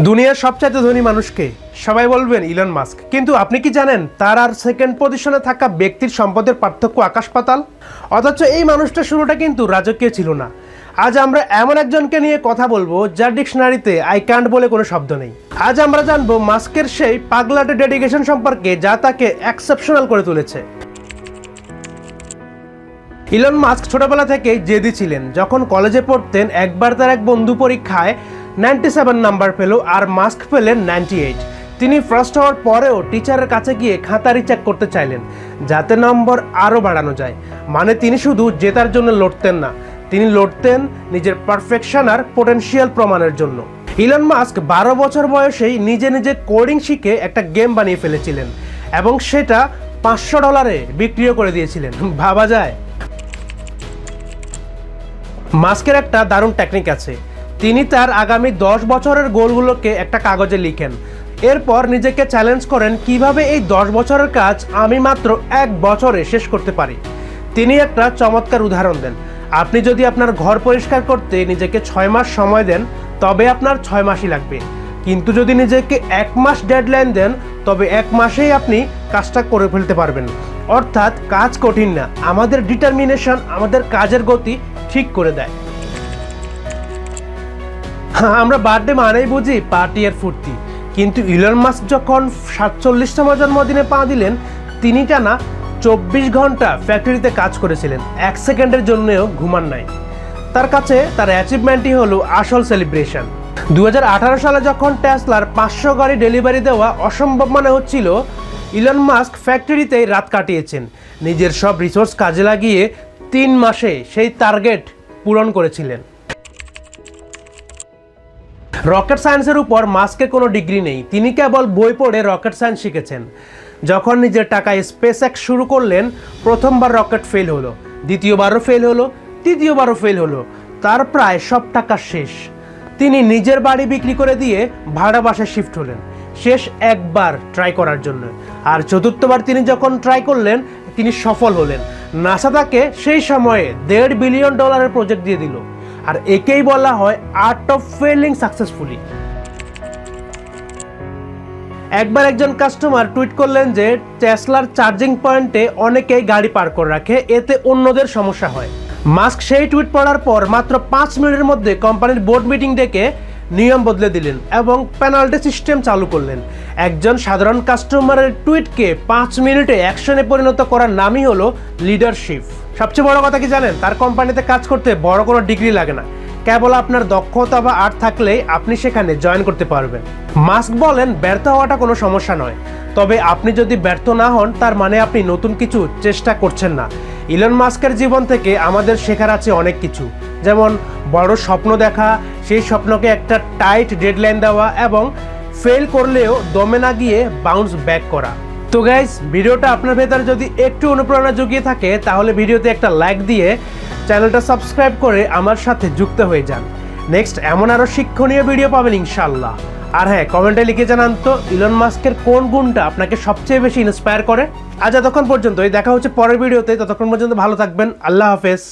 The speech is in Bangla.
দুনিয়ার সবচাইতে ধনী মানুষকে সবাই বলবেন ইলন মাস্ক, কিন্তু আপনি কি জানেন তার আর সেকেন্ড পজিশনে থাকা ব্যক্তির সম্পদের পার্থক্য আকাশ পাতাল। অথচ এই মানুষটা শুরুটা কিন্তু রাজকীয় ছিল না। আজ আমরা এমন একজনকে নিয়ে কথা বলবো যার ডিকশনারিতে আই ক্যান্ট বলে কোনো শব্দ নেই। আজ আমরা জানবো মাস্কের সেই পাগলাটে ডেডিকেশন সম্পর্কে যা তাকে এক্সেপশনাল করে তুলেছে। ইলন মাস্ক ছোটবেলা থেকেই জেদি ছিলেন। যখন কলেজে পড়তেন একবার তার এক বন্ধু পরীক্ষায় 97 নাম্বার পেল আর মাস্ক পেলেন 98। তিনি ফার্স্ট হওয়ার পরেও টিচারের কাছে গিয়ে খাতা রিচেক করতে চাইলেন যাতে নম্বর আরও বাড়ানো যায়। মানে তিনি শুধু জেতার জন্য লড়তেন না, তিনি লড়তেন নিজের পারফেকশন আর পোটেনশিয়াল প্রমাণের জন্য। ইলন মাস্ক 12 বছর বয়সেই নিজে নিজে কোডিং শিখে একটা গেম বানিয়ে ফেলেছিলেন এবং সেটা $500 বিক্রিও করে দিয়েছিলেন। ভাবা যায়। মাস্কের একটা দারুণ টেকনিক আছে। তিনি তার আগামী 10 বছরের গোলগুলোকে একটা কাগজে লিখেন, এরপর নিজেকে চ্যালেঞ্জ করেন কিভাবে এই 10 বছরের কাজ আমি মাত্র 1 বছরে শেষ করতে পারি। তিনি একটা চমৎকার উদাহরণ দেন। আপনি যদি আপনার ঘর পরিষ্কার করতে নিজেকে 6 মাস সময় দেন তবে আপনার 6 মাসই লাগবে, কিন্তু যদি নিজেকে 1 মাস ডেডলাইন দেন তবে 1 মাসেই আপনি কাজটা করে ফেলতে পারবেন। অর্থাৎ কাজ কঠিন না, আমাদের ডিটারমিনেশন আমাদের কাজের গতি ঠিক করে দেয়। আমরা বার্থডে মানেই বুঝি পার্টি আর ফুর্তি, কিন্তু ইলন মাস্ক যখন 47তম জন্মদিনে পা দিলেন তিনি টানা 24 ঘন্টা ফ্যাক্টরিতে কাজ করেছিলেন, 1 সেকেন্ডের জন্যও ঘুমান নাই। তার কাছে তার অ্যাচিভমেন্টই হলো আসল সেলিব্রেশন। 2018 সালে যখন টেসলার 500 গাড়ি ডেলিভারি দেওয়া অসম্ভব মনে হচ্ছিল, ইলন মাস্ক ফ্যাক্টরিতেই রাত কাটিয়েছেন। নিজের সব রিসোর্স কাজে লাগিয়ে 3 মাসে সেই টার্গেট পূরণ করেছিলেন। রকেট সায়েন্সের উপর মাস্কের কোনো ডিগ্রি নেই, তিনি কেবল বই পড়ে রকেট সায়েন্স শিখেছেন। যখন নিজের টাকায় স্পেস এক্স শুরু করলেন, প্রথমবার রকেট ফেল হলো, দ্বিতীয়বারও ফেল হলো, তৃতীয়বারও ফেল হলো, তার প্রায় সব টাকা শেষ। তিনি নিজের বাড়ি বিক্রি করে দিয়ে ভাড়া বাসায় শিফট হলেন শেষ একবার ট্রাই করার জন্য। আর চতুর্থবার তিনি যখন ট্রাই করলেন তিনি সফল হলেন। নাসা তাকে সেই সময়ে $1.5 বিলিয়ন প্রজেক্ট দিয়ে দিল, আর একেই বলা হয় আর্ট অফ ফেলিং সাকসেসফুলি। একবার একজন কাস্টমার টুইট করলেন যে টেসলার চার্জিং পয়েন্টে অনেকেই গাড়ি পার্ক করে রাখে, এতে অন্যদের সমস্যা হয়। মাস্ক সেই টুইট পড়ার পর মাত্র 5 মিনিটের মধ্যে কোম্পানির বোর্ড মিটিং ডেকে নিয়ম বদলে দিলেন এবং পেনাল্টি সিস্টেম চালু করলেন। একজন সাধারণ কাস্টমারের টুইটকে 5 মিনিটে অ্যাকশনে পরিণত করার নামই হলো লিডারশিপ। সবচেয়ে বড় কথা কি জানেন, তার কোম্পানিতে কাজ করতে বড় কোনো ডিগ্রি লাগে না, কেবল আপনার দক্ষতা বা আর্ট থাকলেই আপনি সেখানে জয়েন করতে পারবেন। মাস্ক বলেন ব্যর্থ হওয়াটা কোনো সমস্যা নয়, তবে আপনি যদি ব্যর্থ না হন তার মানে আপনি নতুন কিছু চেষ্টা করছেন না। ইলন মাস্কের জীবন থেকে আমাদের শেখার আছে অনেক কিছু, যেমন বড় স্বপ্ন দেখা, সেই স্বপ্নকে একটা টাইট ডেডলাইন দেওয়া এবং ফেল করলেও দমে না গিয়ে বাউন্স ব্যাক করা। তো গাইস, ভিডিওটা আপনার ভেতরে যদি একটু অনুপ্রেরণা জুগিয়ে থাকে তাহলে ভিডিওতে একটা লাইক দিয়ে চ্যানেলটা সাবস্ক্রাইব করে আমার সাথে যুক্ত হয়ে যান। নেক্সট এমন আরও শিক্ষণীয় ভিডিও পাবেন ইনশাআল্লাহ। আর হ্যাঁ, কমেন্টে লিখে জানান তো ইলন মাস্কের কোন গুণটা আপনাকে সবচেয়ে বেশি ইন্সপায়ার করে। আজ এতক্ষণ পর্যন্তই, দেখা হচ্ছে পরের ভিডিওতে। ততক্ষণ পর্যন্ত ভালো থাকবেন। আল্লাহ হাফেজ।